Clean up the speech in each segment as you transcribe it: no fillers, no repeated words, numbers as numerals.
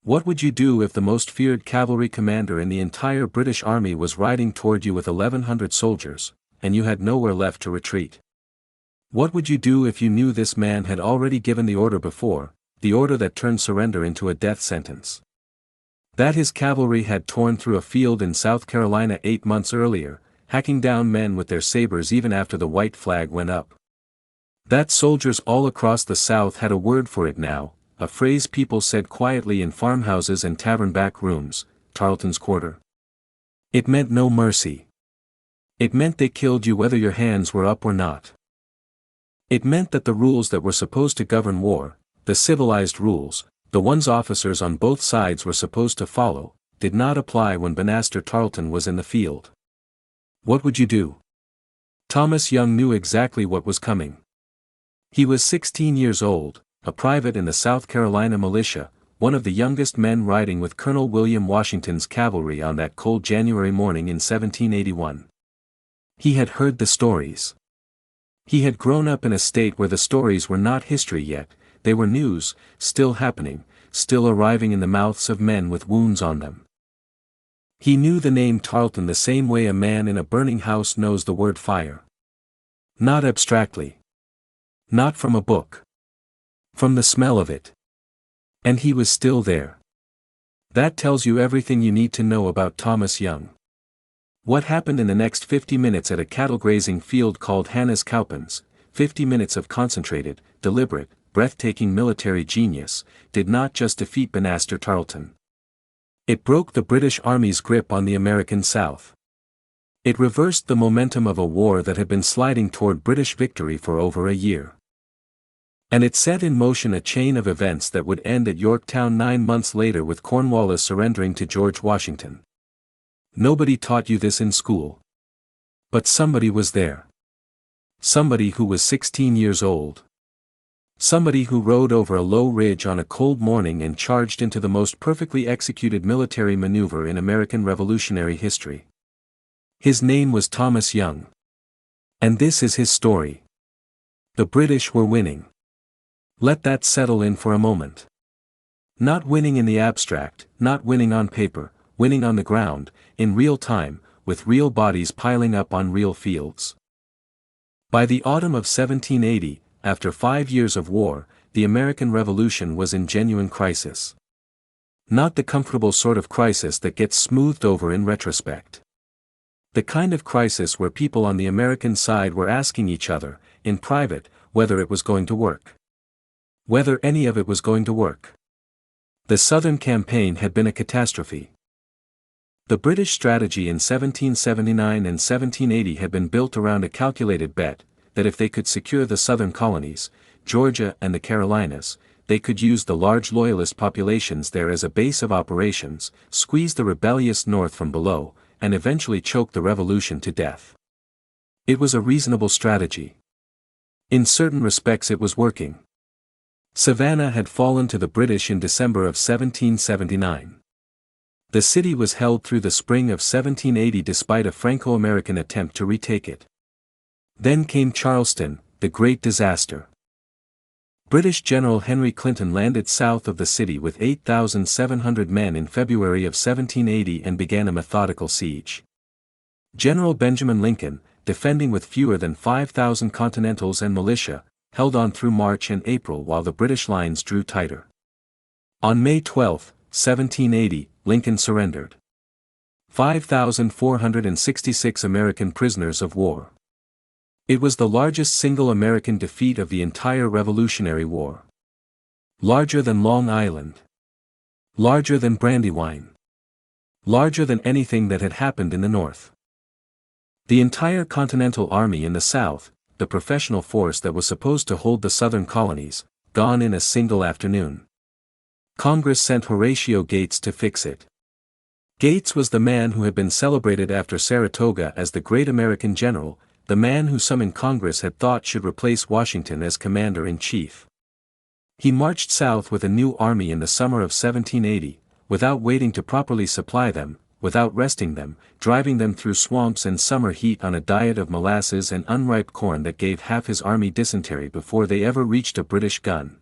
What would you do if the most feared cavalry commander in the entire British Army was riding toward you with 1,100 soldiers, and you had nowhere left to retreat? What would you do if you knew this man had already given the order before, the order that turned surrender into a death sentence? That his cavalry had torn through a field in South Carolina 8 months earlier, hacking down men with their sabers even after the white flag went up. That soldiers all across the South had a word for it now, a phrase people said quietly in farmhouses and tavern back rooms, Tarleton's quarter. It meant no mercy. It meant they killed you whether your hands were up or not. It meant that the rules that were supposed to govern war, the civilized rules, the ones officers on both sides were supposed to follow, did not apply when Banastre Tarleton was in the field. What would you do? Thomas Young knew exactly what was coming. He was 16 years old, a private in the South Carolina militia, one of the youngest men riding with Colonel William Washington's cavalry on that cold January morning in 1781. He had heard the stories. He had grown up in a state where the stories were not history yet, they were news, still happening, still arriving in the mouths of men with wounds on them. He knew the name Tarleton the same way a man in a burning house knows the word fire. Not abstractly. Not from a book. From the smell of it. And he was still there. That tells you everything you need to know about Thomas Young. What happened in the next 50 minutes at a cattle grazing field called Hannah's Cowpens, 50 minutes of concentrated, deliberate, breathtaking military genius, did not just defeat Banastre Tarleton. It broke the British Army's grip on the American South. It reversed the momentum of a war that had been sliding toward British victory for over a year. And it set in motion a chain of events that would end at Yorktown 9 months later with Cornwallis surrendering to George Washington. Nobody taught you this in school. But somebody was there. Somebody who was 16 years old. Somebody who rode over a low ridge on a cold morning and charged into the most perfectly executed military maneuver in American Revolutionary history. His name was Thomas Young. And this is his story. The British were winning. Let that settle in for a moment. Not winning in the abstract, not winning on paper, winning on the ground, in real time, with real bodies piling up on real fields. By the autumn of 1780, after 5 years of war, the American Revolution was in genuine crisis. Not the comfortable sort of crisis that gets smoothed over in retrospect. The kind of crisis where people on the American side were asking each other, in private, whether it was going to work. Whether any of it was going to work. The Southern campaign had been a catastrophe. The British strategy in 1779 and 1780 had been built around a calculated bet, that if they could secure the Southern colonies, Georgia and the Carolinas, they could use the large Loyalist populations there as a base of operations, squeeze the rebellious North from below, and eventually choke the revolution to death. It was a reasonable strategy. In certain respects it was working. Savannah had fallen to the British in December of 1779. The city was held through the spring of 1780 despite a Franco-American attempt to retake it. Then came Charleston, the great disaster. British General Henry Clinton landed south of the city with 8,700 men in February of 1780 and began a methodical siege. General Benjamin Lincoln, defending with fewer than 5,000 Continentals and militia, held on through March and April while the British lines drew tighter. On May 12, 1780, Lincoln surrendered. 5,466 American prisoners of war. It was the largest single American defeat of the entire Revolutionary War. Larger than Long Island. Larger than Brandywine. Larger than anything that had happened in the North. The entire Continental Army in the South, the professional force that was supposed to hold the Southern colonies, gone in a single afternoon. Congress sent Horatio Gates to fix it. Gates was the man who had been celebrated after Saratoga as the great American general, the man who some in Congress had thought should replace Washington as commander-in-chief. He marched south with a new army in the summer of 1780, without waiting to properly supply them, without resting them, driving them through swamps and summer heat on a diet of molasses and unripe corn that gave half his army dysentery before they ever reached a British gun.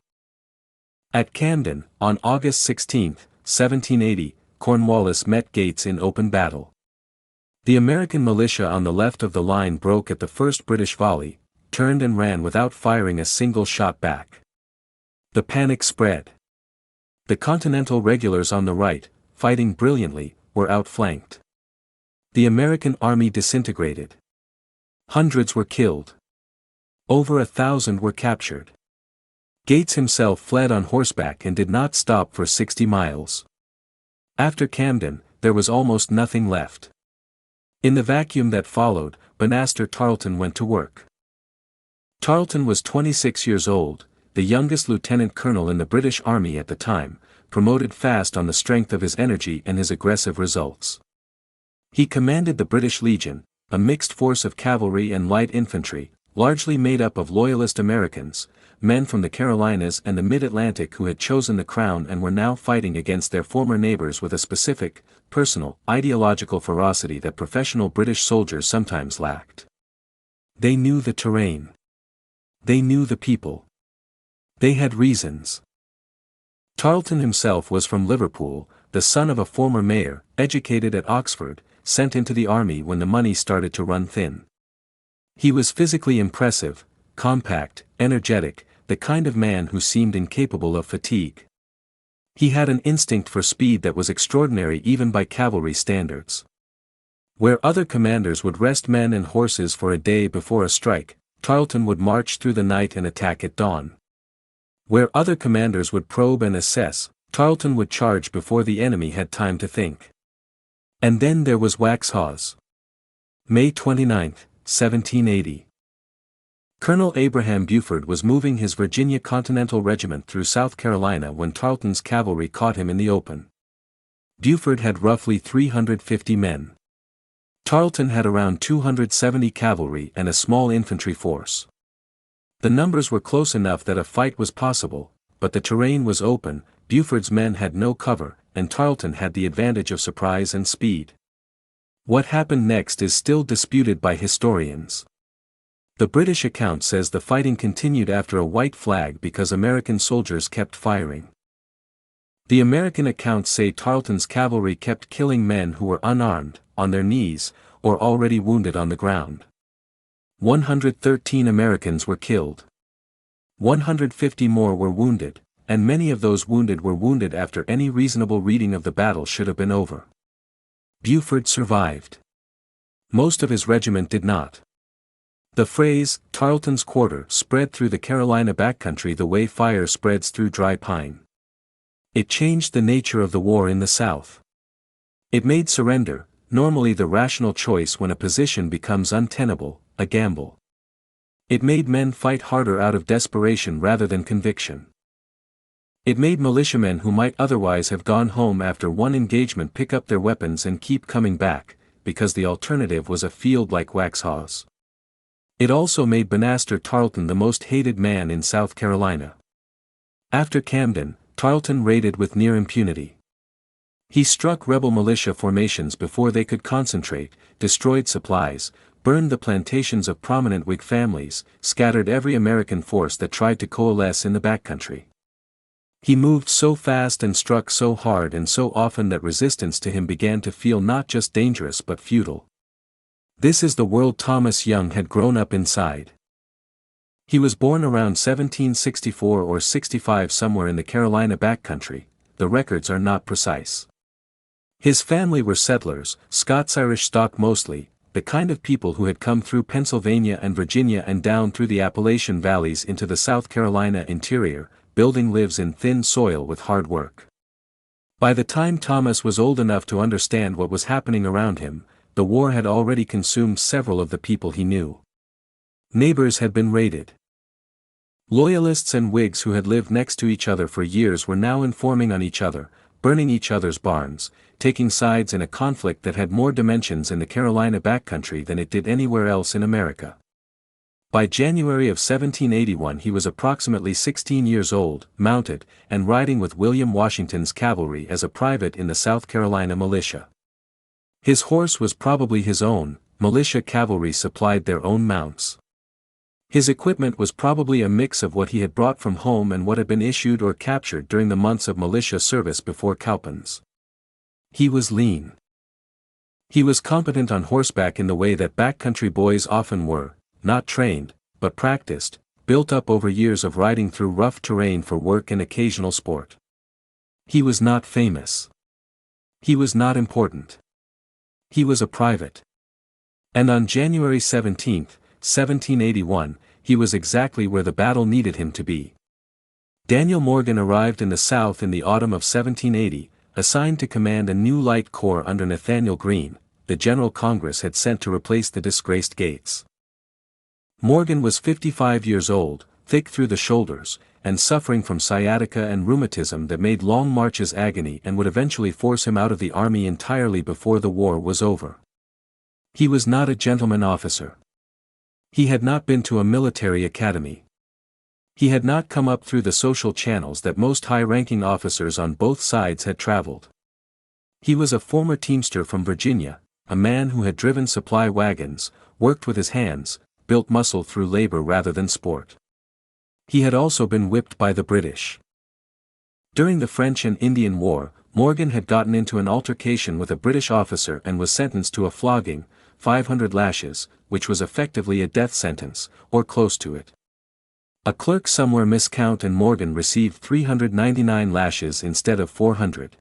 At Camden, on August 16, 1780, Cornwallis met Gates in open battle. The American militia on the left of the line broke at the first British volley, turned and ran without firing a single shot back. The panic spread. The Continental regulars on the right, fighting brilliantly, were outflanked. The American army disintegrated. Hundreds were killed. Over 1,000 were captured. Gates himself fled on horseback and did not stop for 60 miles. After Camden, there was almost nothing left. In the vacuum that followed, Banastre Tarleton went to work. Tarleton was 26 years old, the youngest lieutenant colonel in the British Army at the time, promoted fast on the strength of his energy and his aggressive results. He commanded the British Legion, a mixed force of cavalry and light infantry, largely made up of loyalist Americans, men from the Carolinas and the Mid-Atlantic who had chosen the crown and were now fighting against their former neighbors with a specific, personal, ideological ferocity that professional British soldiers sometimes lacked. They knew the terrain. They knew the people. They had reasons. Tarleton himself was from Liverpool, the son of a former mayor, educated at Oxford, sent into the army when the money started to run thin. He was physically impressive, compact, energetic, the kind of man who seemed incapable of fatigue. He had an instinct for speed that was extraordinary even by cavalry standards. Where other commanders would rest men and horses for a day before a strike, Tarleton would march through the night and attack at dawn. Where other commanders would probe and assess, Tarleton would charge before the enemy had time to think. And then there was Waxhaws. May 29, 1780. Colonel Abraham Buford was moving his Virginia Continental Regiment through South Carolina when Tarleton's cavalry caught him in the open. Buford had roughly 350 men. Tarleton had around 270 cavalry and a small infantry force. The numbers were close enough that a fight was possible, but the terrain was open, Buford's men had no cover, and Tarleton had the advantage of surprise and speed. What happened next is still disputed by historians. The British account says the fighting continued after a white flag because American soldiers kept firing. The American accounts say Tarleton's cavalry kept killing men who were unarmed, on their knees, or already wounded on the ground. 113 Americans were killed. 150 more were wounded, and many of those wounded were wounded after any reasonable reading of the battle should have been over. Buford survived. Most of his regiment did not. The phrase, Tarleton's quarter, spread through the Carolina backcountry the way fire spreads through dry pine. It changed the nature of the war in the South. It made surrender, normally the rational choice when a position becomes untenable, a gamble. It made men fight harder out of desperation rather than conviction. It made militiamen who might otherwise have gone home after one engagement pick up their weapons and keep coming back, because the alternative was a field like Waxhaws. It also made Banastre Tarleton the most hated man in South Carolina. After Camden, Tarleton raided with near impunity. He struck rebel militia formations before they could concentrate, destroyed supplies, burned the plantations of prominent Whig families, scattered every American force that tried to coalesce in the backcountry. He moved so fast and struck so hard and so often that resistance to him began to feel not just dangerous but futile. This is the world Thomas Young had grown up inside. He was born around 1764 or 65 somewhere in the Carolina backcountry, the records are not precise. His family were settlers, Scots-Irish stock mostly, the kind of people who had come through Pennsylvania and Virginia and down through the Appalachian valleys into the South Carolina interior, building lives in thin soil with hard work. By the time Thomas was old enough to understand what was happening around him, the war had already consumed several of the people he knew. Neighbors had been raided. Loyalists and Whigs who had lived next to each other for years were now informing on each other, burning each other's barns, taking sides in a conflict that had more dimensions in the Carolina backcountry than it did anywhere else in America. By January of 1781 he was approximately 16 years old, mounted, and riding with William Washington's cavalry as a private in the South Carolina militia. His horse was probably his own, militia cavalry supplied their own mounts. His equipment was probably a mix of what he had brought from home and what had been issued or captured during the months of militia service before Cowpens. He was lean. He was competent on horseback in the way that backcountry boys often were, not trained, but practiced, built up over years of riding through rough terrain for work and occasional sport. He was not famous. He was not important. He was a private. And on January 17, 1781, he was exactly where the battle needed him to be. Daniel Morgan arrived in the South in the autumn of 1780, assigned to command a new light corps under Nathaniel Greene, the General Congress had sent to replace the disgraced Gates. Morgan was 55 years old, thick through the shoulders, and suffering from sciatica and rheumatism that made long marches agony and would eventually force him out of the army entirely before the war was over. He was not a gentleman officer. He had not been to a military academy. He had not come up through the social channels that most high-ranking officers on both sides had traveled. He was a former teamster from Virginia, a man who had driven supply wagons, worked with his hands, built muscle through labor rather than sport. He had also been whipped by the British. During the French and Indian War, Morgan had gotten into an altercation with a British officer and was sentenced to a flogging, 500 lashes, which was effectively a death sentence, or close to it. A clerk somewhere miscount and Morgan received 399 lashes instead of 400.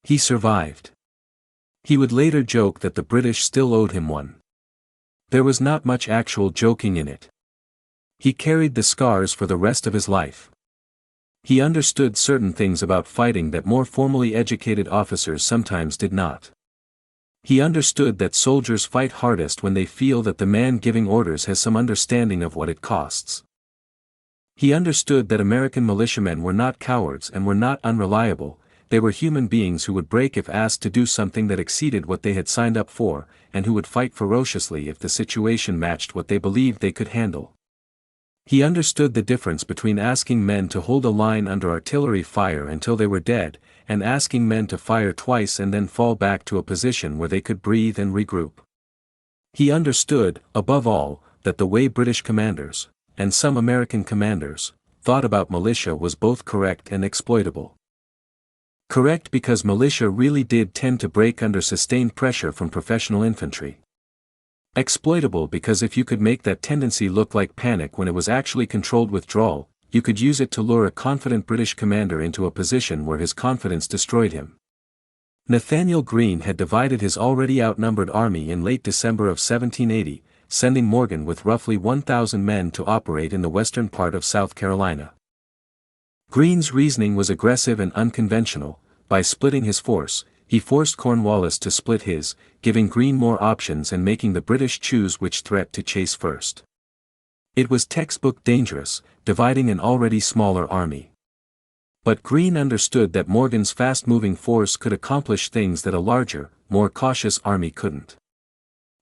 He survived. He would later joke that the British still owed him one. There was not much actual joking in it. He carried the scars for the rest of his life. He understood certain things about fighting that more formally educated officers sometimes did not. He understood that soldiers fight hardest when they feel that the man giving orders has some understanding of what it costs. He understood that American militiamen were not cowards and were not unreliable. They were human beings who would break if asked to do something that exceeded what they had signed up for, and who would fight ferociously if the situation matched what they believed they could handle. He understood the difference between asking men to hold a line under artillery fire until they were dead, and asking men to fire twice and then fall back to a position where they could breathe and regroup. He understood, above all, that the way British commanders, and some American commanders, thought about militia was both correct and exploitable. Correct because militia really did tend to break under sustained pressure from professional infantry. Exploitable because if you could make that tendency look like panic when it was actually controlled withdrawal, you could use it to lure a confident British commander into a position where his confidence destroyed him. Nathaniel Greene had divided his already outnumbered army in late December of 1780, sending Morgan with roughly 1,000 men to operate in the western part of South Carolina. Greene's reasoning was aggressive and unconventional. By splitting his force, he forced Cornwallis to split his, giving Greene more options and making the British choose which threat to chase first. It was textbook dangerous, dividing an already smaller army. But Greene understood that Morgan's fast-moving force could accomplish things that a larger, more cautious army couldn't.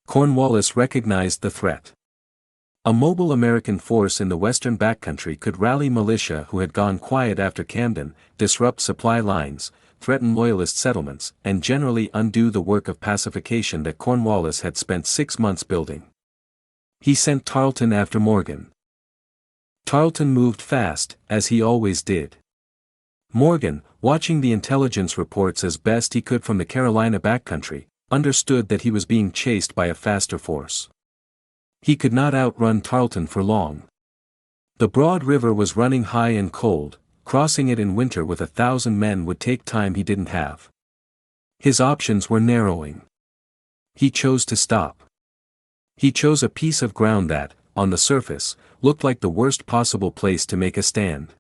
Cornwallis recognized the threat. A mobile American force in the western backcountry could rally militia who had gone quiet after Camden, disrupt supply lines, threaten loyalist settlements, and generally undo the work of pacification that Cornwallis had spent 6 months building. He sent Tarleton after Morgan. Tarleton moved fast, as he always did. Morgan, watching the intelligence reports as best he could from the Carolina backcountry, understood that he was being chased by a faster force. He could not outrun Tarleton for long. The broad river was running high and cold. Crossing it in winter with 1,000 men would take time he didn't have. His options were narrowing. He chose to stop. He chose a piece of ground that, on the surface, looked like the worst possible place to make a stand.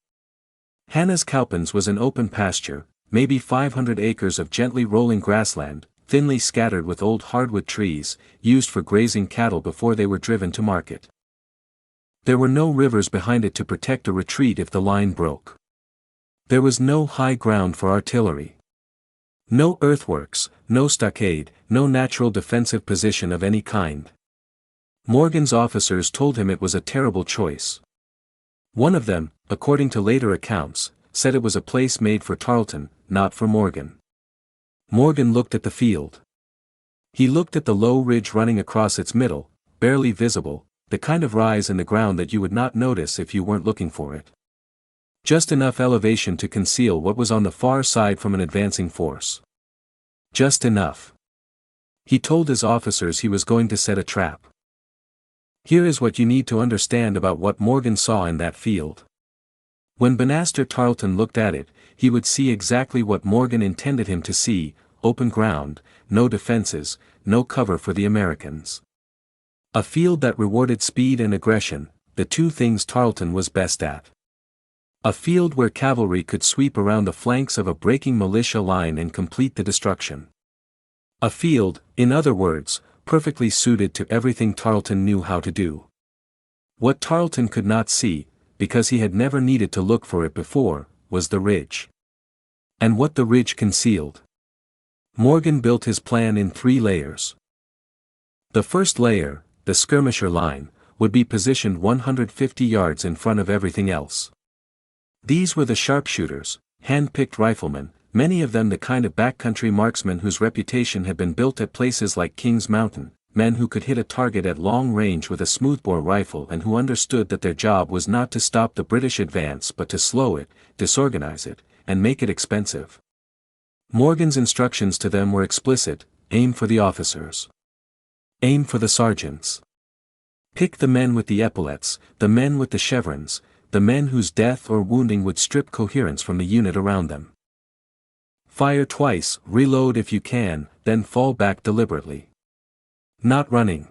Hannah's Cowpens was an open pasture, maybe 500 acres of gently rolling grassland, thinly scattered with old hardwood trees, used for grazing cattle before they were driven to market. There were no rivers behind it to protect a retreat if the line broke. There was no high ground for artillery. No earthworks, no stockade, no natural defensive position of any kind. Morgan's officers told him it was a terrible choice. One of them, according to later accounts, said it was a place made for Tarleton, not for Morgan. Morgan looked at the field. He looked at the low ridge running across its middle, barely visible, the kind of rise in the ground that you would not notice if you weren't looking for it. Just enough elevation to conceal what was on the far side from an advancing force. Just enough. He told his officers he was going to set a trap. Here is what you need to understand about what Morgan saw in that field. When Banastre Tarleton looked at it, he would see exactly what Morgan intended him to see: open ground, no defenses, no cover for the Americans. A field that rewarded speed and aggression, the two things Tarleton was best at. A field where cavalry could sweep around the flanks of a breaking militia line and complete the destruction. A field, in other words, perfectly suited to everything Tarleton knew how to do. What Tarleton could not see, because he had never needed to look for it before, was the ridge. And what the ridge concealed. Morgan built his plan in 3 layers. The first layer, the skirmisher line, would be positioned 150 yards in front of everything else. These were the sharpshooters, hand-picked riflemen, many of them the kind of backcountry marksmen whose reputation had been built at places like King's Mountain, men who could hit a target at long range with a smoothbore rifle and who understood that their job was not to stop the British advance but to slow it, disorganize it, and make it expensive. Morgan's instructions to them were explicit: aim for the officers. Aim for the sergeants. Pick the men with the epaulets, the men with the chevrons, the men whose death or wounding would strip coherence from the unit around them. Fire twice, reload if you can, then fall back deliberately. Not running.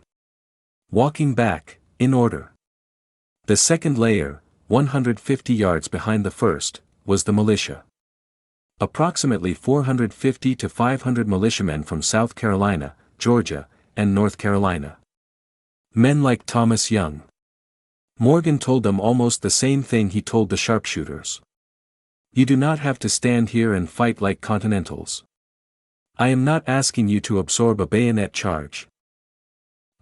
Walking back, in order. The second layer, 150 yards behind the first, was the militia. Approximately 450 to 500 militiamen from South Carolina, Georgia, and North Carolina. Men like Thomas Young. Morgan told them almost the same thing he told the sharpshooters. You do not have to stand here and fight like Continentals. I am not asking you to absorb a bayonet charge.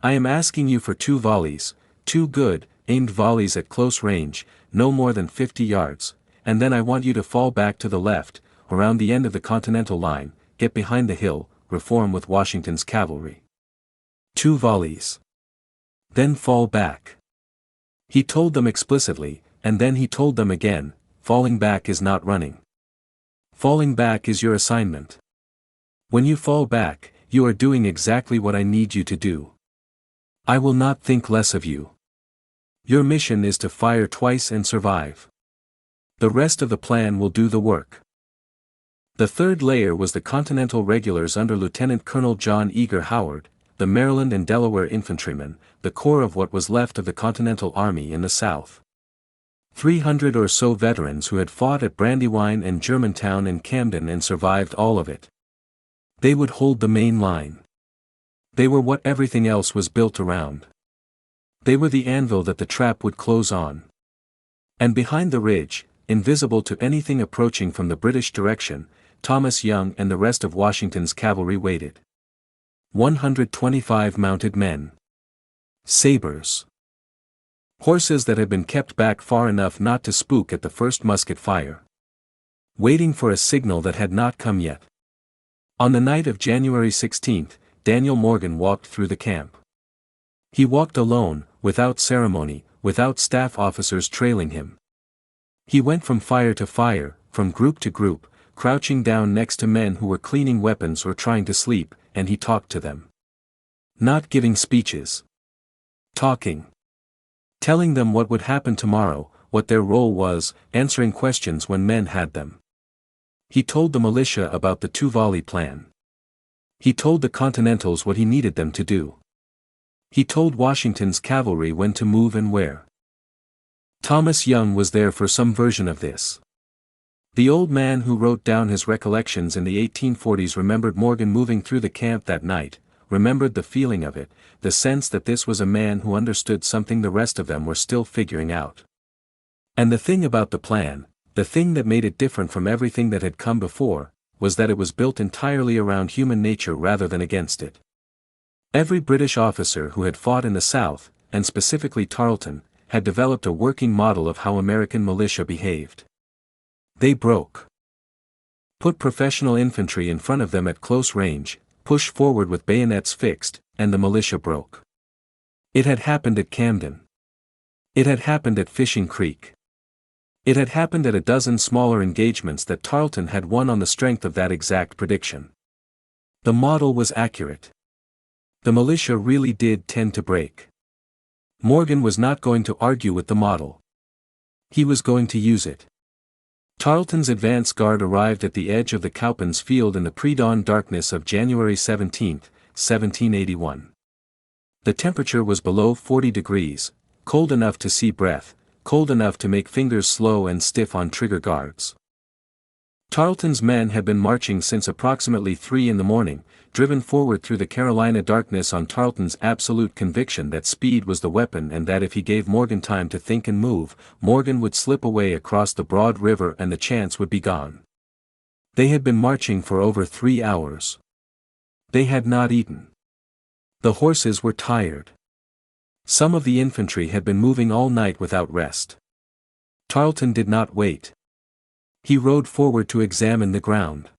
I am asking you for 2 volleys, 2 good, aimed volleys at close range, no more than 50 yards, and then I want you to fall back to the left, around the end of the Continental line, get behind the hill, reform with Washington's cavalry. 2 volleys. Then fall back. He told them explicitly, and then he told them again, falling back is not running. Falling back is your assignment. When you fall back, you are doing exactly what I need you to do. I will not think less of you. Your mission is to fire twice and survive. The rest of the plan will do the work. The third layer was the Continental Regulars under Lieutenant Colonel John Eager Howard, the Maryland and Delaware infantrymen, the core of what was left of the Continental Army in the South. 300 or so veterans who had fought at Brandywine and Germantown and Camden and survived all of it. They would hold the main line. They were what everything else was built around. They were the anvil that the trap would close on. And behind the ridge, invisible to anything approaching from the British direction, Thomas Young and the rest of Washington's cavalry waited. 125 mounted men. Sabers. Horses that had been kept back far enough not to spook at the first musket fire. Waiting for a signal that had not come yet. On the night of January 16, Daniel Morgan walked through the camp. He walked alone, without ceremony, without staff officers trailing him. He went from fire to fire, from group to group, crouching down next to men who were cleaning weapons or trying to sleep, and he talked to them. Not giving speeches. Talking. Telling them what would happen tomorrow, what their role was, answering questions when men had them. He told the militia about the 2-volley plan. He told the Continentals what he needed them to do. He told Washington's cavalry when to move and where. Thomas Young was there for some version of this. The old man who wrote down his recollections in the 1840s remembered Morgan moving through the camp that night, remembered the feeling of it, the sense that this was a man who understood something the rest of them were still figuring out. And the thing about the plan, the thing that made it different from everything that had come before, was that it was built entirely around human nature rather than against it. Every British officer who had fought in the South, and specifically Tarleton, had developed a working model of how American militia behaved. They broke. Put professional infantry in front of them at close range, pushed forward with bayonets fixed, and the militia broke. It had happened at Camden. It had happened at Fishing Creek. It had happened at a dozen smaller engagements that Tarleton had won on the strength of that exact prediction. The model was accurate. The militia really did tend to break. Morgan was not going to argue with the model. He was going to use it. Tarleton's advance guard arrived at the edge of the Cowpens field in the pre-dawn darkness of January 17, 1781. The temperature was below 40 degrees, cold enough to see breath, cold enough to make fingers slow and stiff on trigger guards. Tarleton's men had been marching since approximately 3 in the morning, driven forward through the Carolina darkness on Tarleton's absolute conviction that speed was the weapon and that if he gave Morgan time to think and move, Morgan would slip away across the broad river and the chance would be gone. They had been marching for over 3 hours. They had not eaten. The horses were tired. Some of the infantry had been moving all night without rest. Tarleton did not wait. He rode forward to examine the ground.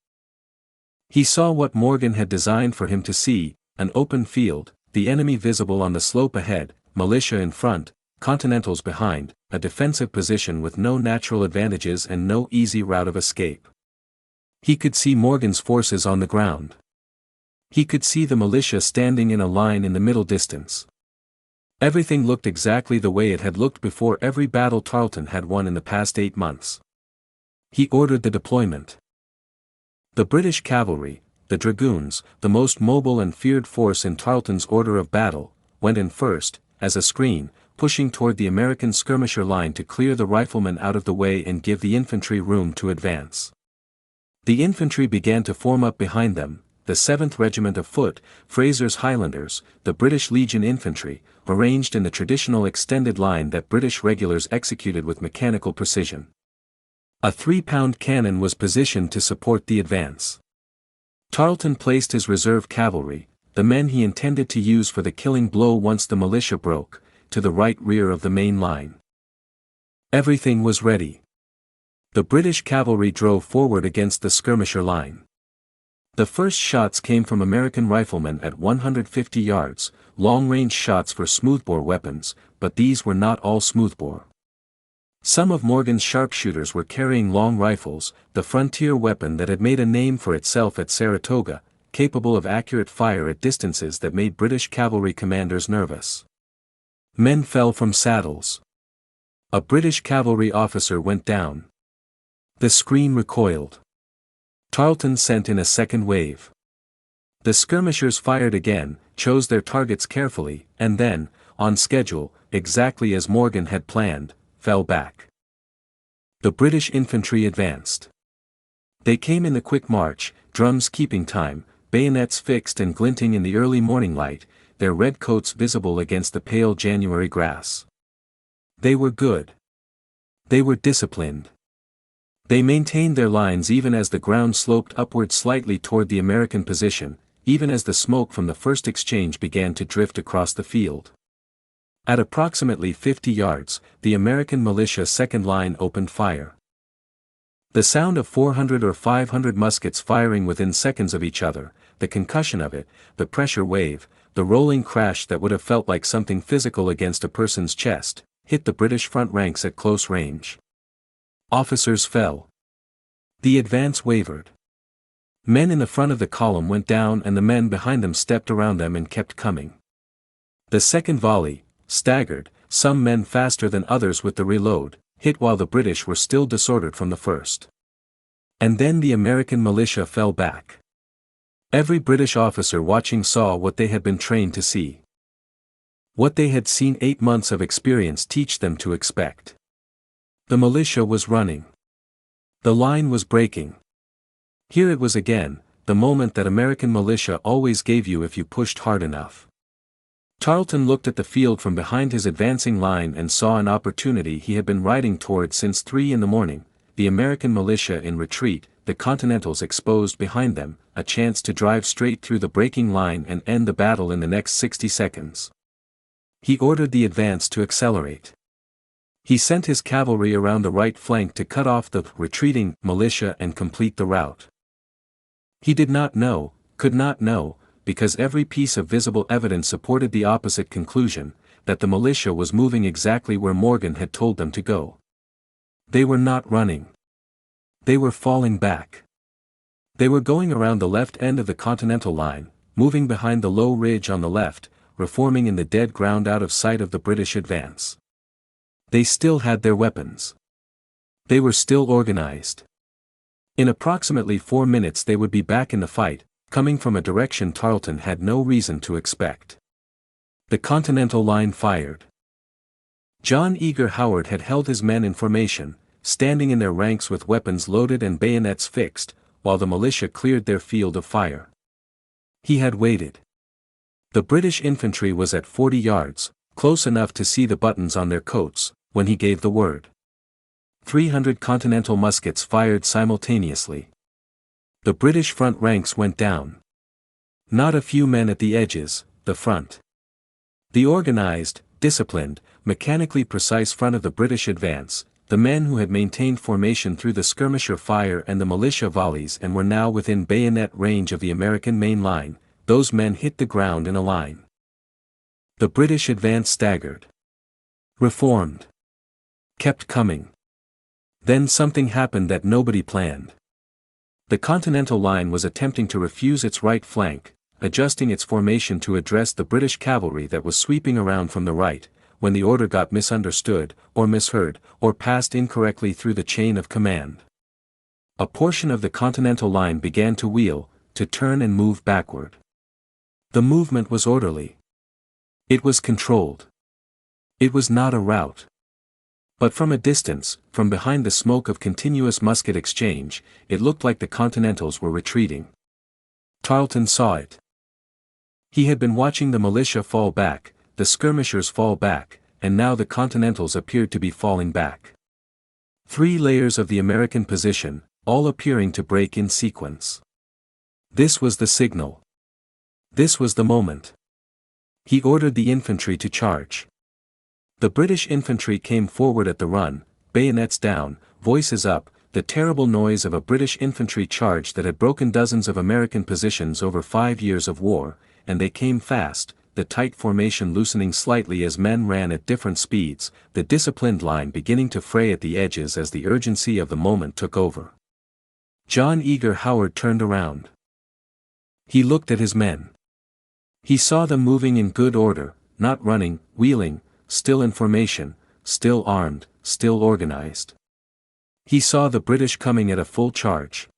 He saw what Morgan had designed for him to see, an open field, the enemy visible on the slope ahead, militia in front, Continentals behind, a defensive position with no natural advantages and no easy route of escape. He could see Morgan's forces on the ground. He could see the militia standing in a line in the middle distance. Everything looked exactly the way it had looked before every battle Tarleton had won in the past 8 months. He ordered the deployment. The British cavalry, the dragoons, the most mobile and feared force in Tarleton's order of battle, went in first, as a screen, pushing toward the American skirmisher line to clear the riflemen out of the way and give the infantry room to advance. The infantry began to form up behind them, the 7th Regiment of Foot, Fraser's Highlanders, the British Legion Infantry, arranged in the traditional extended line that British regulars executed with mechanical precision. A 3-pound cannon was positioned to support the advance. Tarleton placed his reserve cavalry, the men he intended to use for the killing blow once the militia broke, to the right rear of the main line. Everything was ready. The British cavalry drove forward against the skirmisher line. The first shots came from American riflemen at 150 yards, long-range shots for smoothbore weapons, but these were not all smoothbore. Some of Morgan's sharpshooters were carrying long rifles, the frontier weapon that had made a name for itself at Saratoga, capable of accurate fire at distances that made British cavalry commanders nervous. Men fell from saddles. A British cavalry officer went down. The screen recoiled. Tarleton sent in a second wave. The skirmishers fired again, chose their targets carefully, and then, on schedule, exactly as Morgan had planned, fell back. The British infantry advanced. They came in the quick march, drums keeping time, bayonets fixed and glinting in the early morning light, their red coats visible against the pale January grass. They were good. They were disciplined. They maintained their lines even as the ground sloped upward slightly toward the American position, even as the smoke from the first exchange began to drift across the field. At approximately 50 yards, the American militia second line opened fire. The sound of 400 or 500 muskets firing within seconds of each other, the concussion of it, the pressure wave, the rolling crash that would have felt like something physical against a person's chest, hit the British front ranks at close range. Officers fell. The advance wavered. Men in the front of the column went down and the men behind them stepped around them and kept coming. The second volley, staggered, some men faster than others with the reload, hit while the British were still disordered from the first. And then the American militia fell back. Every British officer watching saw what they had been trained to see. What they had seen 8 months of experience teach them to expect. The militia was running. The line was breaking. Here it was again, the moment that American militia always gave you if you pushed hard enough. Tarleton looked at the field from behind his advancing line and saw an opportunity he had been riding toward since 3 in the morning, the American militia in retreat, the Continentals exposed behind them, a chance to drive straight through the breaking line and end the battle in the next 60 seconds. He ordered the advance to accelerate. He sent his cavalry around the right flank to cut off the retreating militia and complete the rout. He did not know, could not know, because every piece of visible evidence supported the opposite conclusion, that the militia was moving exactly where Morgan had told them to go. They were not running. They were falling back. They were going around the left end of the Continental line, moving behind the low ridge on the left, reforming in the dead ground out of sight of the British advance. They still had their weapons. They were still organized. In approximately 4 minutes they would be back in the fight, coming from a direction Tarleton had no reason to expect. The Continental line fired. John Eager Howard had held his men in formation, standing in their ranks with weapons loaded and bayonets fixed, while the militia cleared their field of fire. He had waited. The British infantry was at 40 yards, close enough to see the buttons on their coats, when he gave the word. 300 Continental muskets fired simultaneously. The British front ranks went down. Not a few men at the edges, the front. The organized, disciplined, mechanically precise front of the British advance, the men who had maintained formation through the skirmisher fire and the militia volleys and were now within bayonet range of the American main line, those men hit the ground in a line. The British advance staggered. Reformed. Kept coming. Then something happened that nobody planned. The Continental line was attempting to refuse its right flank, adjusting its formation to address the British cavalry that was sweeping around from the right, when the order got misunderstood, or misheard, or passed incorrectly through the chain of command. A portion of the Continental line began to wheel, to turn and move backward. The movement was orderly. It was controlled. It was not a rout. But from a distance, from behind the smoke of continuous musket exchange, it looked like the Continentals were retreating. Tarleton saw it. He had been watching the militia fall back, the skirmishers fall back, and now the Continentals appeared to be falling back. 3 layers of the American position, all appearing to break in sequence. This was the signal. This was the moment. He ordered the infantry to charge. The British infantry came forward at the run, bayonets down, voices up, the terrible noise of a British infantry charge that had broken dozens of American positions over 5 years of war, and they came fast, the tight formation loosening slightly as men ran at different speeds, the disciplined line beginning to fray at the edges as the urgency of the moment took over. John Eager Howard turned around. He looked at his men. He saw them moving in good order, not running, wheeling, still in formation, still armed, still organized. He saw the British coming at a full charge.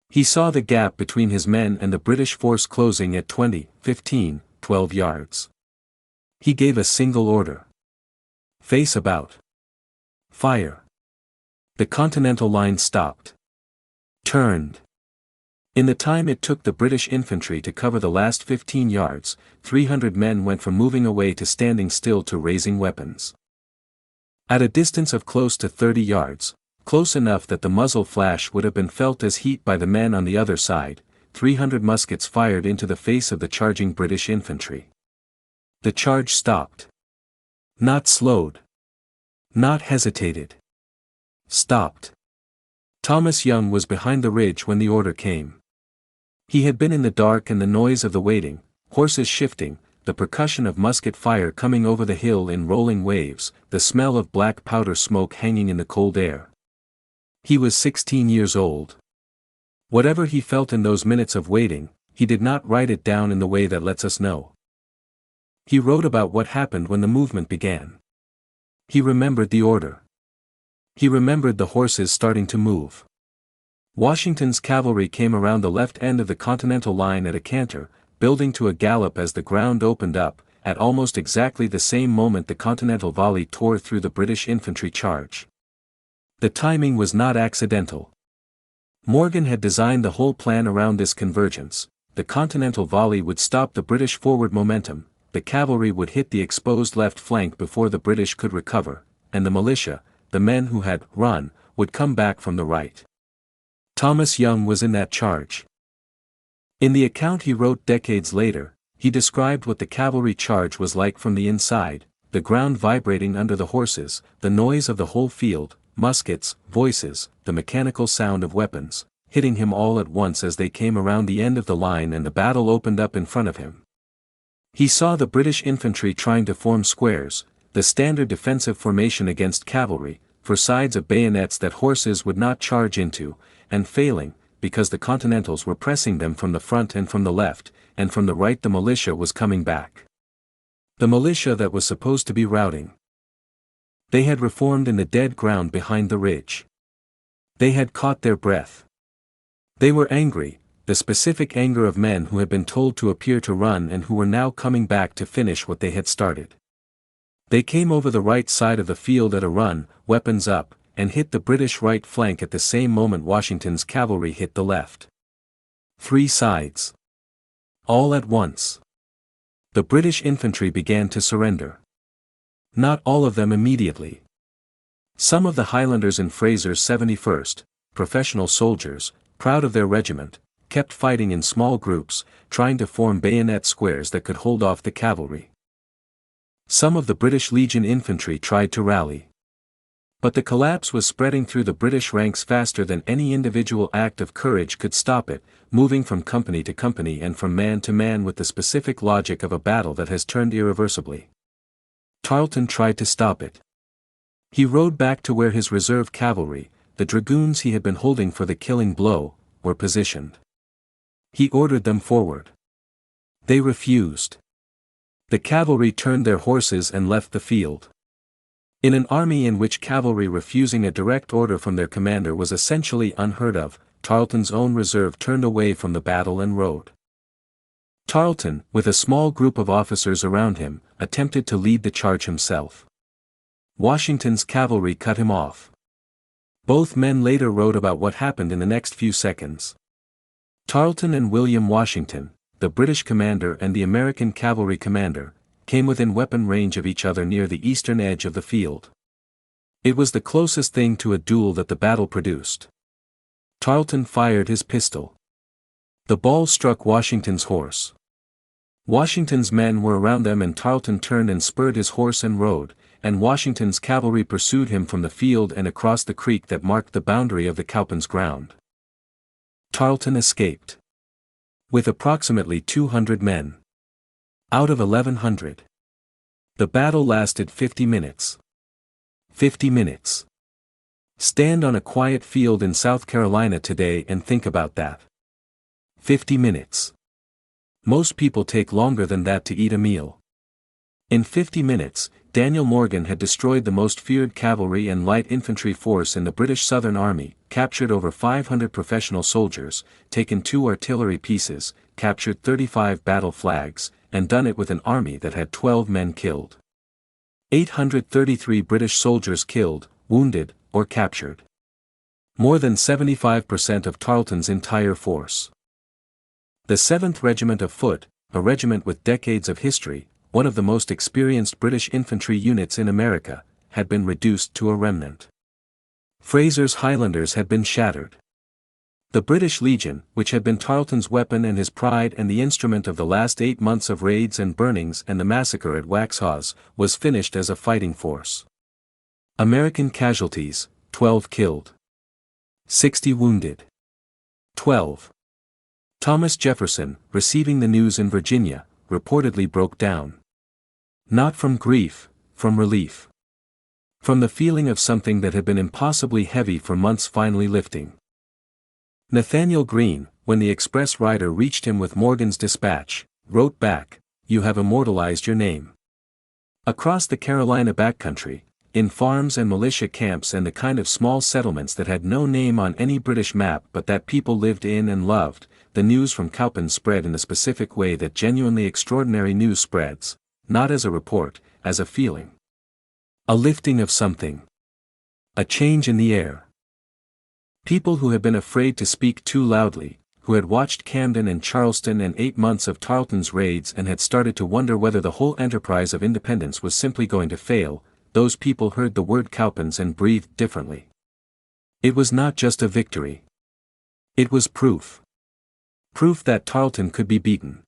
He saw the gap between his men and the British force closing at 20, 15, 12 yards. He gave a single order. Face about. Fire. The Continental line stopped. Turned. In the time it took the British infantry to cover the last 15 yards, 300 men went from moving away to standing still to raising weapons. At a distance of close to 30 yards, close enough that the muzzle flash would have been felt as heat by the men on the other side, 300 muskets fired into the face of the charging British infantry. The charge stopped. Not slowed. Not hesitated. Stopped. Thomas Young was behind the ridge when the order came. He had been in the dark and the noise of the waiting, horses shifting, the percussion of musket fire coming over the hill in rolling waves, the smell of black powder smoke hanging in the cold air. He was 16 years old. Whatever he felt in those minutes of waiting, he did not write it down in the way that lets us know. He wrote about what happened when the movement began. He remembered the order. He remembered the horses starting to move. Washington's cavalry came around the left end of the Continental line at a canter, building to a gallop as the ground opened up. At almost exactly the same moment the Continental volley tore through the British infantry charge. The timing was not accidental. Morgan had designed the whole plan around this convergence. The Continental volley would stop the British forward momentum, the cavalry would hit the exposed left flank before the British could recover, and the militia, the men who had run, would come back from the right. Thomas Young was in that charge. In the account he wrote decades later, he described what the cavalry charge was like from the inside, the ground vibrating under the horses, the noise of the whole field, muskets, voices, the mechanical sound of weapons, hitting him all at once as they came around the end of the line and the battle opened up in front of him. He saw the British infantry trying to form squares, the standard defensive formation against cavalry, for sides of bayonets that horses would not charge into, and failing, because the Continentals were pressing them from the front and from the left, and from the right the militia was coming back. The militia that was supposed to be routing. They had reformed in the dead ground behind the ridge. They had caught their breath. They were angry, the specific anger of men who had been told to appear to run and who were now coming back to finish what they had started. They came over the right side of the field at a run, weapons up, and hit the British right flank at the same moment Washington's cavalry hit the left. 3 sides. All at once. The British infantry began to surrender. Not all of them immediately. Some of the Highlanders in Fraser's 71st, professional soldiers, proud of their regiment, kept fighting in small groups, trying to form bayonet squares that could hold off the cavalry. Some of the British Legion infantry tried to rally. But the collapse was spreading through the British ranks faster than any individual act of courage could stop it, moving from company to company and from man to man with the specific logic of a battle that has turned irreversibly. Tarleton tried to stop it. He rode back to where his reserve cavalry, the dragoons he had been holding for the killing blow, were positioned. He ordered them forward. They refused. The cavalry turned their horses and left the field. In an army in which cavalry refusing a direct order from their commander was essentially unheard of, Tarleton's own reserve turned away from the battle and rode. Tarleton, with a small group of officers around him, attempted to lead the charge himself. Washington's cavalry cut him off. Both men later wrote about what happened in the next few seconds. Tarleton and William Washington, the British commander and the American cavalry commander, came within weapon range of each other near the eastern edge of the field. It was the closest thing to a duel that the battle produced. Tarleton fired his pistol. The ball struck Washington's horse. Washington's men were around them and Tarleton turned and spurred his horse and rode, and Washington's cavalry pursued him from the field and across the creek that marked the boundary of the Cowpens ground. Tarleton escaped. With approximately 200 men. Out of 1,100. The battle lasted 50 minutes. 50 minutes. Stand on a quiet field in South Carolina today and think about that. 50 minutes. Most people take longer than that to eat a meal. In 50 minutes, Daniel Morgan had destroyed the most feared cavalry and light infantry force in the British Southern Army, captured over 500 professional soldiers, taken 2 artillery pieces, captured 35 battle flags, and done it with an army that had 12 men killed. 833 British soldiers killed, wounded, or captured. More than 75% of Tarleton's entire force. The 7th Regiment of Foot, a regiment with decades of history, one of the most experienced British infantry units in America, had been reduced to a remnant. Fraser's Highlanders had been shattered. The British Legion, which had been Tarleton's weapon and his pride and the instrument of the last 8 months of raids and burnings and the massacre at Waxhaws, was finished as a fighting force. American casualties, 12 killed. 60 wounded. 12. Thomas Jefferson, receiving the news in Virginia, reportedly broke down. Not from grief, from relief. From the feeling of something that had been impossibly heavy for months finally lifting. Nathaniel Greene, when the express rider reached him with Morgan's dispatch, wrote back, "You have immortalized your name." Across the Carolina backcountry, in farms and militia camps and the kind of small settlements that had no name on any British map but that people lived in and loved, the news from Cowpens spread in the specific way that genuinely extraordinary news spreads, not as a report, as a feeling. A lifting of something. A change in the air. People who had been afraid to speak too loudly, who had watched Camden and Charleston and 8 months of Tarleton's raids and had started to wonder whether the whole enterprise of independence was simply going to fail, those people heard the word Cowpens and breathed differently. It was not just a victory. It was proof. Proof that Tarleton could be beaten.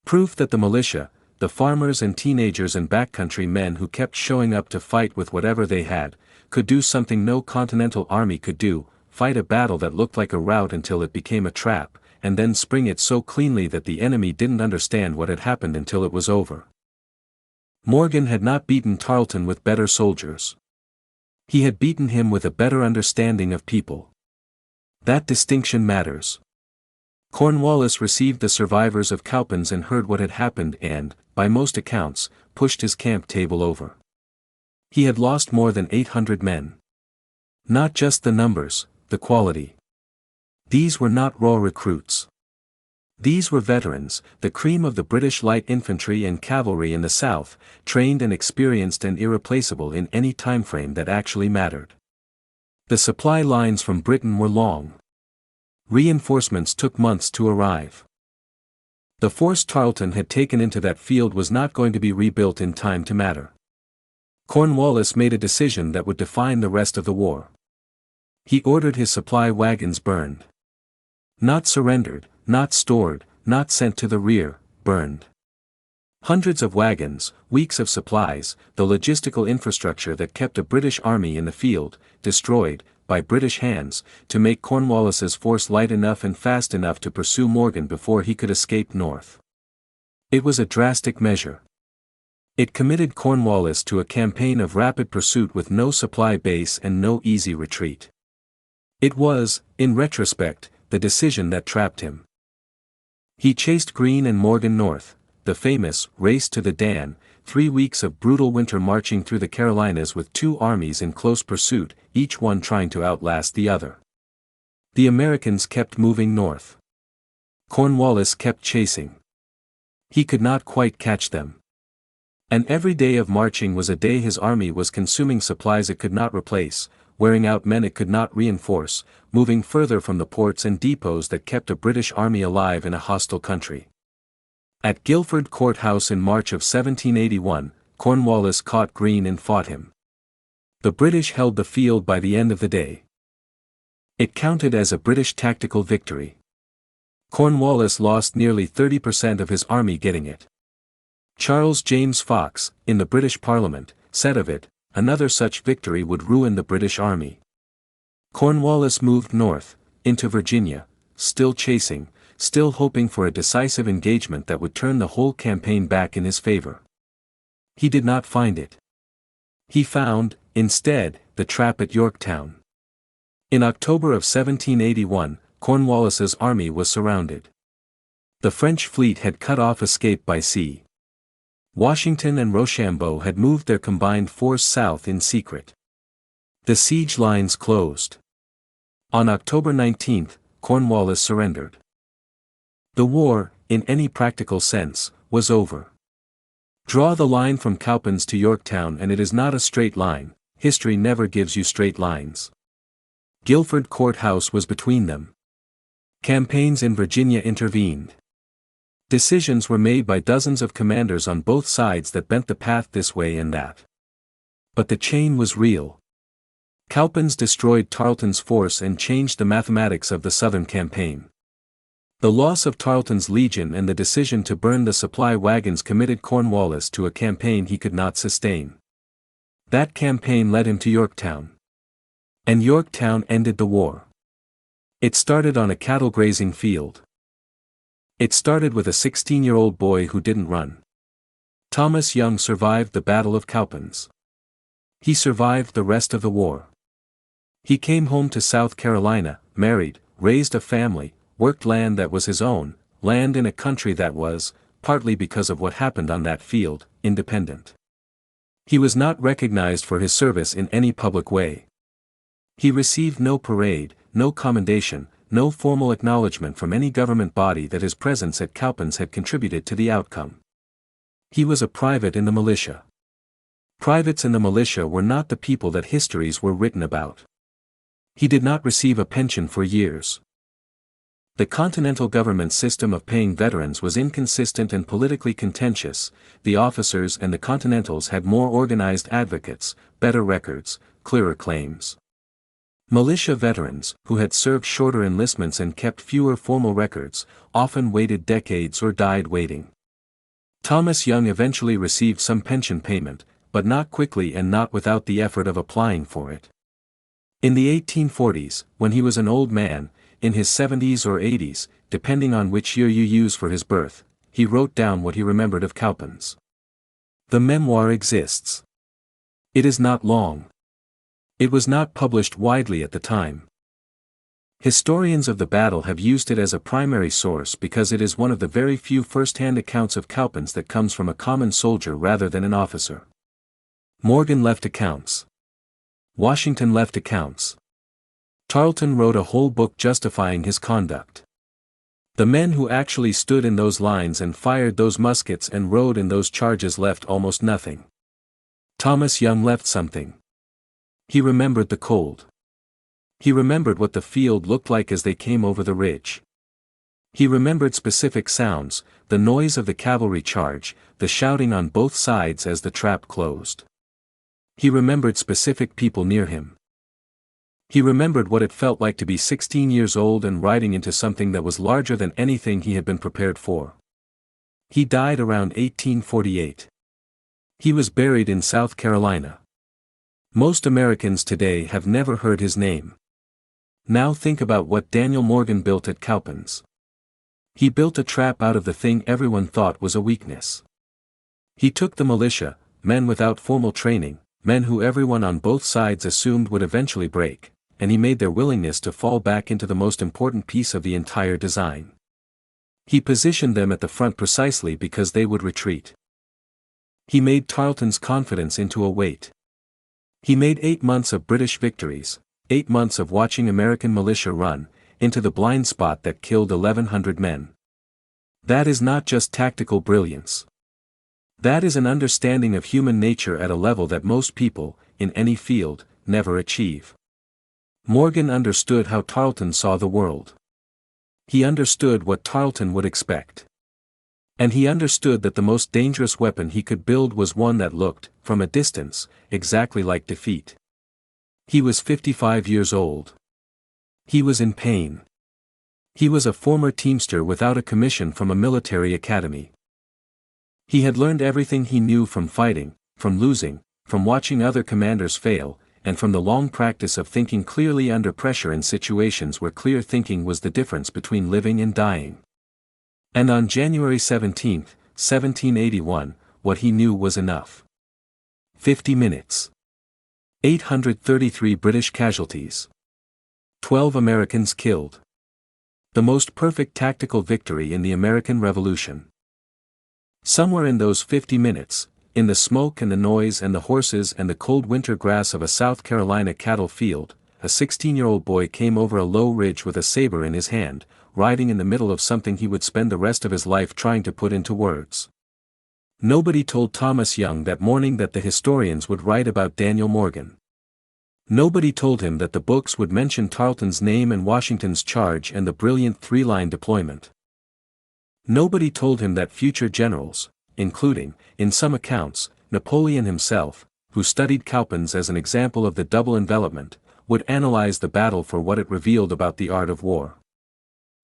Proof that the militia, the farmers and teenagers and backcountry men who kept showing up to fight with whatever they had, could do something no Continental army could do, fight a battle that looked like a rout until it became a trap, and then spring it so cleanly that the enemy didn't understand what had happened until it was over. Morgan had not beaten Tarleton with better soldiers. He had beaten him with a better understanding of people. That distinction matters. Cornwallis received the survivors of Cowpens and heard what had happened and, by most accounts, pushed his camp table over. He had lost more than 800 men. Not just the numbers, the quality. These were not raw recruits. These were veterans, the cream of the British light infantry and cavalry in the South, trained and experienced and irreplaceable in any timeframe that actually mattered. The supply lines from Britain were long. Reinforcements took months to arrive. The force Tarleton had taken into that field was not going to be rebuilt in time to matter. Cornwallis made a decision that would define the rest of the war. He ordered his supply wagons burned. Not surrendered, not stored, not sent to the rear, burned. Hundreds of wagons, weeks of supplies, the logistical infrastructure that kept a British army in the field, destroyed, by British hands, to make Cornwallis's force light enough and fast enough to pursue Morgan before he could escape north. It was a drastic measure. It committed Cornwallis to a campaign of rapid pursuit with no supply base and no easy retreat. It was, in retrospect, the decision that trapped him. He chased Greene and Morgan north, the famous race to the Dan, 3 weeks of brutal winter marching through the Carolinas with two armies in close pursuit, each one trying to outlast the other. The Americans kept moving north. Cornwallis kept chasing. He could not quite catch them. And every day of marching was a day his army was consuming supplies it could not replace, wearing out men it could not reinforce, moving further from the ports and depots that kept a British army alive in a hostile country. At Guilford Courthouse in March of 1781, Cornwallis caught Greene and fought him. The British held the field by the end of the day. It counted as a British tactical victory. Cornwallis lost nearly 30% of his army getting it. Charles James Fox, in the British Parliament, said of it, another such victory would ruin the British army. Cornwallis moved north, into Virginia, still chasing, still hoping for a decisive engagement that would turn the whole campaign back in his favor. He did not find it. He found, instead, the trap at Yorktown. In October of 1781, Cornwallis's army was surrounded. The French fleet had cut off escape by sea. Washington and Rochambeau had moved their combined force south in secret. The siege lines closed. On October 19, Cornwallis surrendered. The war, in any practical sense, was over. Draw the line from Cowpens to Yorktown and it is not a straight line. History never gives you straight lines. Guilford Courthouse was between them. Campaigns in Virginia intervened. Decisions were made by dozens of commanders on both sides that bent the path this way and that. But the chain was real. Cowpens destroyed Tarleton's force and changed the mathematics of the Southern campaign. The loss of Tarleton's legion and the decision to burn the supply wagons committed Cornwallis to a campaign he could not sustain. That campaign led him to Yorktown. And Yorktown ended the war. It started on a cattle grazing field. It started with a 16-year-old boy who didn't run. Thomas Young survived the Battle of Cowpens. He survived the rest of the war. He came home to South Carolina, married, raised a family, worked land that was his own, land in a country that was, partly because of what happened on that field, independent. He was not recognized for his service in any public way. He received no parade, no commendation, no formal acknowledgement from any government body that his presence at Cowpens had contributed to the outcome. He was a private in the militia. Privates in the militia were not the people that histories were written about. He did not receive a pension for years. The Continental government's system of paying veterans was inconsistent and politically contentious. The officers and the Continentals had more organized advocates, better records, clearer claims. Militia veterans, who had served shorter enlistments and kept fewer formal records, often waited decades or died waiting. Thomas Young eventually received some pension payment, but not quickly and not without the effort of applying for it. In the 1840s, when he was an old man, in his 70s or 80s, depending on which year you use for his birth, he wrote down what he remembered of Cowpens. The memoir exists. It is not long. It was not published widely at the time. Historians of the battle have used it as a primary source because it is one of the very few first-hand accounts of Cowpens that comes from a common soldier rather than an officer. Morgan left accounts. Washington left accounts. Tarleton wrote a whole book justifying his conduct. The men who actually stood in those lines and fired those muskets and rode in those charges left almost nothing. Thomas Young left something. He remembered the cold. He remembered what the field looked like as they came over the ridge. He remembered specific sounds, the noise of the cavalry charge, the shouting on both sides as the trap closed. He remembered specific people near him. He remembered what it felt like to be 16 years old and riding into something that was larger than anything he had been prepared for. He died around 1848. He was buried in South Carolina. Most Americans today have never heard his name. Now think about what Daniel Morgan built at Cowpens. He built a trap out of the thing everyone thought was a weakness. He took the militia, men without formal training, men who everyone on both sides assumed would eventually break, and he made their willingness to fall back into the most important piece of the entire design. He positioned them at the front precisely because they would retreat. He made Tarleton's confidence into a weight. He made 8 months of British victories, 8 months of watching American militia run, into the blind spot that killed 1,100 men. That is not just tactical brilliance. That is an understanding of human nature at a level that most people, in any field, never achieve. Morgan understood how Tarleton saw the world. He understood what Tarleton would expect. And he understood that the most dangerous weapon he could build was one that looked, from a distance, exactly like defeat. He was 55 years old. He was in pain. He was a former teamster without a commission from a military academy. He had learned everything he knew from fighting, from losing, from watching other commanders fail, and from the long practice of thinking clearly under pressure in situations where clear thinking was the difference between living and dying. And on January 17, 1781, what he knew was enough. 50 minutes. 833 British casualties. 12 Americans killed. The most perfect tactical victory in the American Revolution. Somewhere in those 50 minutes, in the smoke and the noise and the horses and the cold winter grass of a South Carolina cattle field, a 16-year-old boy came over a low ridge with a saber in his hand, riding in the middle of something he would spend the rest of his life trying to put into words. Nobody told Thomas Young that morning that the historians would write about Daniel Morgan. Nobody told him that the books would mention Tarleton's name and Washington's charge and the brilliant 3-line deployment. Nobody told him that future generals, including, in some accounts, Napoleon himself, who studied Cowpens as an example of the double envelopment, would analyze the battle for what it revealed about the art of war.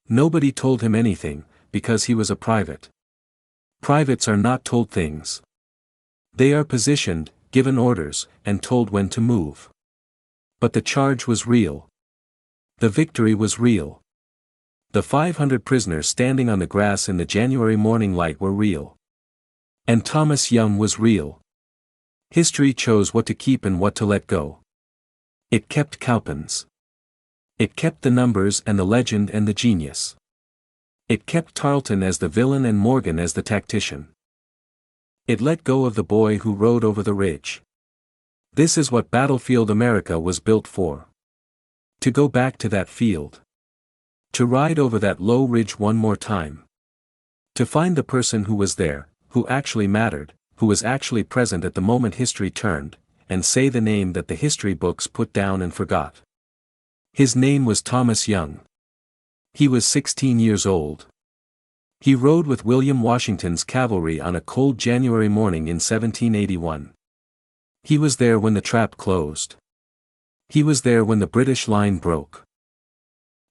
Nobody told him anything, because he was a private. Privates are not told things. They are positioned, given orders, and told when to move. But the charge was real. The victory was real. The 500 prisoners standing on the grass in the January morning light were real. And Thomas Young was real. History chose what to keep and what to let go. It kept Cowpens. It kept the numbers and the legend and the genius. It kept Tarleton as the villain and Morgan as the tactician. It let go of the boy who rode over the ridge. This is what battlefield America was built for. To go back to that field. To ride over that low ridge one more time. To find the person who was there, who actually mattered, who was actually present at the moment history turned, and say the name that the history books put down and forgot. His name was Thomas Young. He was 16 years old. He rode with William Washington's cavalry on a cold January morning in 1781. He was there when the trap closed. He was there when the British line broke.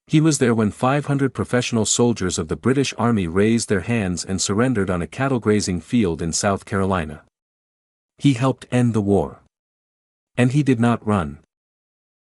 He was there when 500 professional soldiers of the British Army raised their hands and surrendered on a cattle-grazing field in South Carolina. He helped end the war. And he did not run.